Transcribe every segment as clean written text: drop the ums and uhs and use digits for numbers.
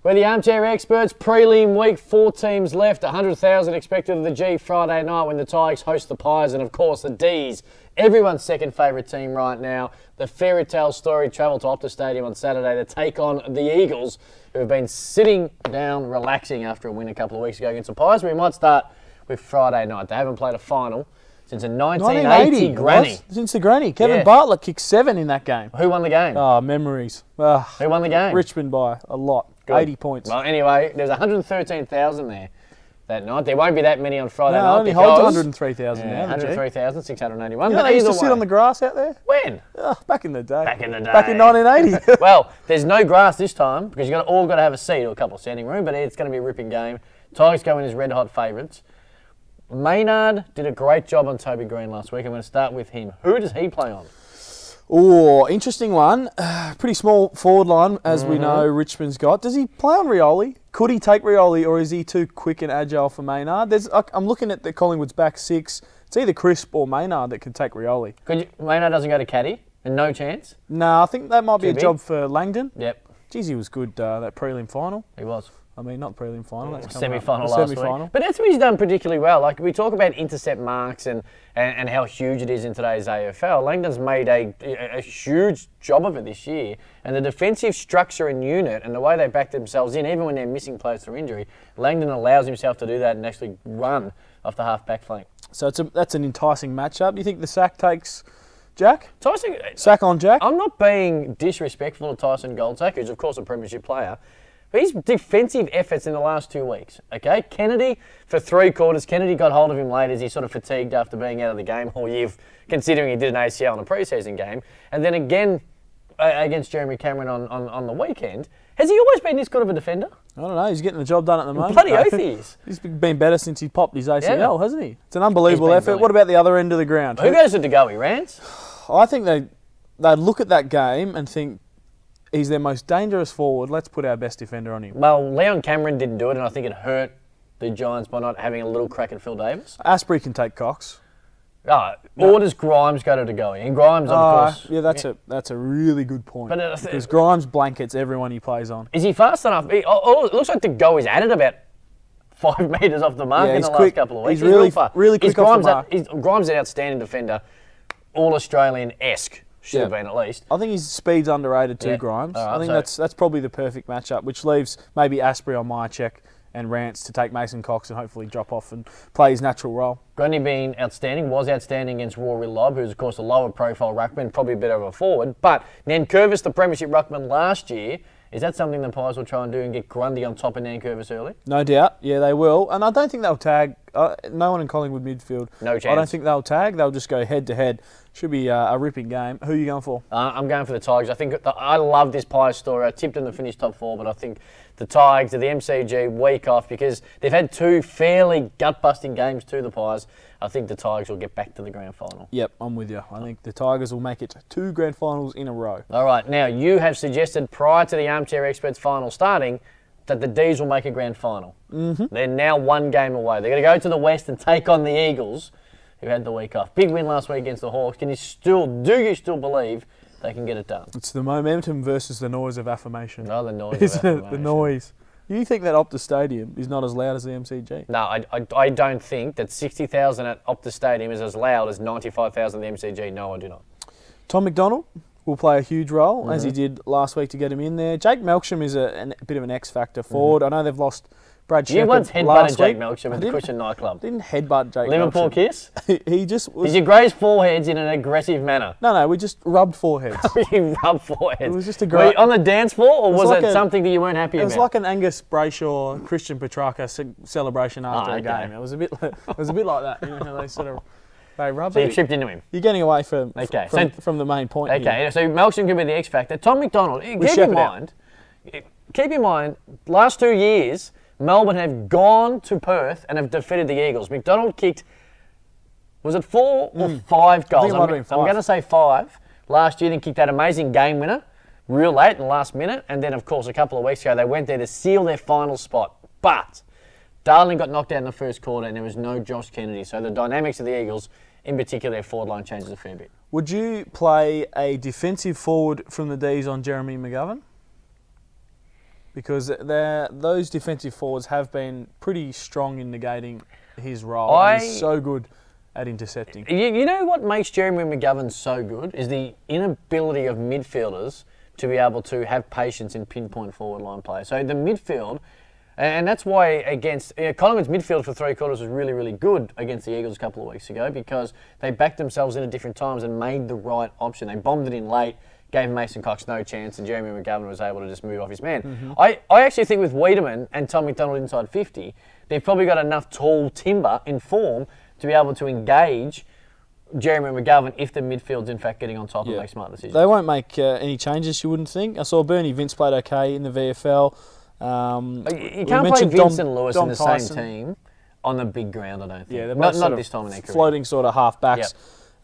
We're the Armchair Experts. Prelim week, 4 teams left. 100,000 expected of the G Friday night when the Tigers host the Pies, and of course the D's. Everyone's second favourite team right now. The fairy tale story travel to Optus Stadium on Saturday to take on the Eagles, who have been sitting down, relaxing after a win a couple of weeks ago against the Pies. We might start with Friday night. They haven't played a final since a 1980 granny. Since the granny. Kevin Bartlett kicked 7 in that game. Who won the game? Oh, memories. Who won the game? Richmond by a lot. Good. 80 points. Well, anyway, there's 113,000 there that night. There won't be that many on Friday night. No, only holds 103,000 now. 103,681. You know, they used to sit on the grass out there? When? Oh, back in the day. Back in the day. Back in 1980. Well, there's no grass this time because you've all got to have a seat or a couple of standing room, but it's going to be a ripping game. Tigers go in as red-hot favourites. Maynard did a great job on Toby Green last week. I'm going to start with him. Who does he play on? Oh, interesting one. Pretty small forward line, as we know Richmond's got. Does he play on Rioli? Could he take Rioli, or is he too quick and agile for Maynard? I'm looking at the Collingwood's back 6. It's either Crisp or Maynard that could take Rioli. Maynard doesn't go to caddy? And no chance? No, I think that might be a job for Langdon. Yep. Geez, he was good that prelim final. He was. I mean, not prelim final. That's semi-final last week. But that's what he's done particularly well. Like, we talk about intercept marks and how huge it is in today's AFL. Langdon's made a huge job of it this year. And the defensive structure and unit and the way they back themselves in, even when they're missing players through injury, Langdon allows himself to do that and actually run off the half-back flank. So that's an enticing matchup. Do you think the sack takes Jack? Tyson, sack on Jack? I'm not being disrespectful to Tyson Goldsack, who's, of course, a premiership player. His defensive efforts in the last 2 weeks, okay? Kennedy, for 3 quarters, Kennedy got hold of him late as he sort of fatigued after being out of the game all year, considering he did an ACL in a pre-season game. And then again against Jeremy Cameron on the weekend. Has he always been this good of a defender? I don't know. He's getting the job done at the moment. Bloody oath he is. He's been better since he popped his ACL, hasn't he? It's an unbelievable effort. Brilliant. What about the other end of the ground? Who goes to DeGoey, Rance? I think they'd look at that game and think, he's their most dangerous forward. Let's put our best defender on him. Well, Leon Cameron didn't do it, and I think it hurt the Giants by not having a little crack at Phil Davis. Asprey can take Cox. Or does Grimes go to DeGoey? And Grimes, of course... Yeah, that's a really good point. Because Grimes blankets everyone he plays on. Is he fast enough? It looks like DeGoey's added about 5 metres off the mark in the last couple of weeks. He's really quick off the mark. Grimes an outstanding defender, all-Australian-esque. Should have been at least. I think his speed's underrated too, Grimes. I think that's probably the perfect matchup, which leaves maybe Asprey on Myercheck and Rance to take Mason Cox and hopefully drop off and play his natural role. Grundy being outstanding, was outstanding against Rory Lobb, who's of course a lower profile ruckman, probably a bit of a forward. But Nankervis, the premiership ruckman last year, is that something the Pies will try and do and get Grundy on top of Nankervis early? No doubt. Yeah, they will. And I don't think they'll tag. No one in Collingwood midfield. No chance. I don't think they'll tag. They'll just go head to head. Should be a ripping game. Who are you going for? I'm going for the Tigers. I think I love this Pies story. I tipped them to finish top 4, but I think the Tigers are the MCG week off because they've had 2 fairly gut-busting games to the Pies. I think the Tigers will get back to the grand final. Yep, I'm with you. I think the Tigers will make it 2 grand finals in a row. All right, now you have suggested prior to the Armchair Experts final starting that the D's will make a grand final. They're now 1 game away. They're going to go to the West and take on the Eagles, who had the week off. Big win last week against the Hawks. Do you still believe they can get it done? It's the momentum versus the noise of affirmation. No, the noise of affirmation. The noise. You think that Optus Stadium is not as loud as the MCG? No, I don't think that 60,000 at Optus Stadium is as loud as 95,000 at the MCG. No, I do not. Tom McDonald will play a huge role, as he did last week to get him in there. Jake Melksham is a bit of an X-factor forward. I know they've lost Brad Shepherd. You once headbutted Jake Melksham at the Cushion nightclub. Didn't headbutt Jake Liverpool Melksham. kiss? He just was... Did you graze foreheads in an aggressive manner? No, we just rubbed foreheads. You rubbed foreheads? It was just a great... on the dance floor, or was it something that you weren't happy about? It was like an Angus Brayshaw, Christian Petrarca celebration after a game. It was a bit like that. You know how they sort of... They rub so you tripped into him? You're getting away from the main point here. So Melksham could be the X factor. Tom McDonald, keep in mind, last 2 years, Melbourne have gone to Perth and have defeated the Eagles. McDonald kicked, was it 4 or 5 goals? I think I'm going to say 5. Last year, then kicked that amazing game winner, real late in the last minute. And then, of course, a couple of weeks ago, they went there to seal their final spot. But Darling got knocked out in the first quarter and there was no Josh Kennedy. So the dynamics of the Eagles, in particular their forward line, changes a fair bit. Would you play a defensive forward from the D's on Jeremy McGovern? because those defensive forwards have been pretty strong in negating his role. He's so good at intercepting. You know what makes Jeremy McGovern so good is the inability of midfielders to be able to have patience in pinpoint forward line play. So the midfield, and that's why against Collingwood's midfield for 3 quarters was really, really good against the Eagles a couple of weeks ago, because they backed themselves in at different times and made the right option. They bombed it in late, gave Mason Cox no chance, and Jeremy McGovern was able to just move off his man. Mm-hmm. I actually think with Wiedemann and Tom McDonald inside 50, they've probably got enough tall timber in form to be able to engage Jeremy McGovern if the midfield's in fact getting on top and make smart decisions. They won't make any changes, you wouldn't think. I saw Bernie Vince played okay in the VFL. You can't play Vince and Lewis in the Tyson. same team on the big ground, I don't think. Yeah, they're not both this time in their career. floating sort of half backs.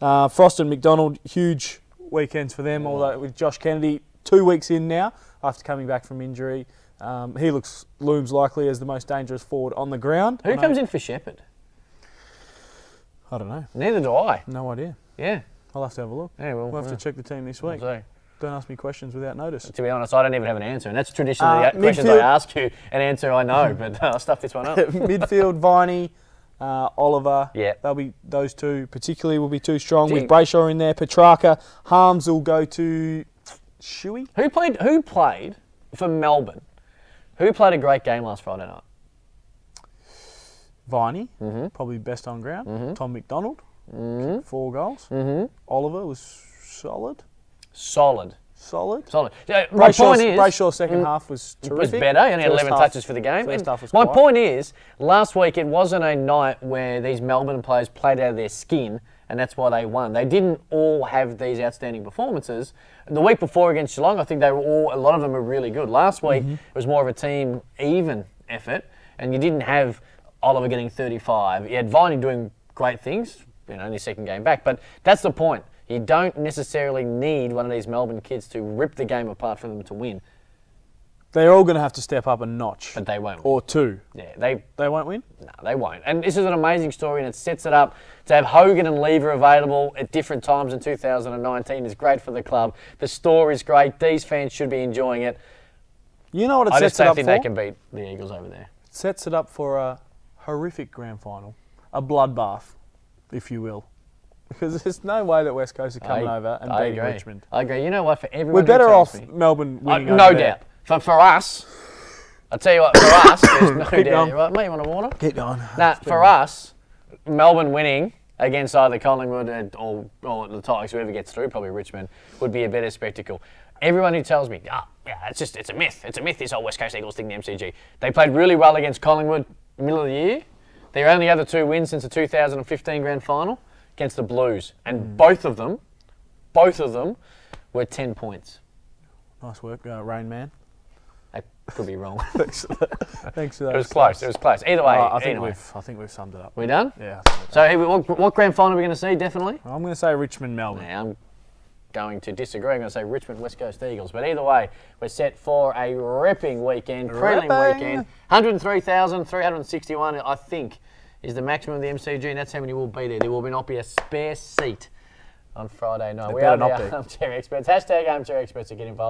Yep. Frost and McDonald, huge weekends for them, although with Josh Kennedy 2 weeks in now after coming back from injury. He looms likely as the most dangerous forward on the ground. Who comes in for Shepherd? I don't know. Neither do I. No idea. Yeah. I'll have to have a look. Yeah, We'll have to check the team this week. So, Don't ask me questions without notice. to be honest, I don't even have an answer, and that's traditionally the questions I ask you, an answer I know, but I'll stuff this one up. Midfield, Viney, Oliver. Yeah. They'll be those two particularly will be too strong. With Brayshaw in there, Petrarca, Harms will go to Shuey. Who played for Melbourne? Who played a great game last Friday night? Viney, probably best on ground. Tom McDonald, 4 goals. Oliver was solid. Solid. Yeah, my point is, Brayshaw's second half was terrific. Was better. He only had 11 touches for the game. First half was my quiet. point is, last week it wasn't a night where these Melbourne players played out of their skin, and that's why they won. They didn't all have these outstanding performances. The week before against Geelong, I think a lot of them were really good. Last week it was more of a team even effort, and you didn't have Oliver getting 35. You had Viney doing great things, only second game back, but that's the point. You don't necessarily need one of these Melbourne kids to rip the game apart for them to win. They're all going to have to step up a notch. But they won't. Or 2. Yeah, They won't win? No, they won't. And this is an amazing story, and it sets it up to have Hogan and Lever available at different times in 2019. It's great for the club. The story's great. These fans should be enjoying it. You know what it I sets just it don't up think for? they can beat the Eagles over there. It sets it up for a horrific grand final. A bloodbath, if you will. Because there's no way that West Coast are coming over and beating Richmond. I agree. You know what? For everyone, We're better off me, Melbourne winning no over there. doubt. For us, I'll tell you what. For us, there's no doubt. going. You're right, mate. You want a water? Keep going. Nah, for us, Melbourne winning against either Collingwood or the Tigers, whoever gets through, probably Richmond, would be a better spectacle. Everyone who tells me, it's a myth. It's a myth, this whole West Coast Eagles thing, the MCG. They played really well against Collingwood middle of the year. Their only other 2 wins since the 2015 grand final against the Blues. And both of them were 10 points. Nice work, Rain Man. I could be wrong. Thanks for that. It was close. Either way. I think we've summed it up. We done? Yeah. So what grand final are we going to see, definitely? I'm going to say Richmond, Melbourne. Now, I'm going to disagree. I'm going to say Richmond, West Coast Eagles. But either way, we're set for a ripping weekend, prelim weekend. 103,361, I think, is the maximum of the MCG, and that's how many will be there. There will not be a spare seat on Friday night. We are the Armchair Experts. #ArmchairExperts to get involved.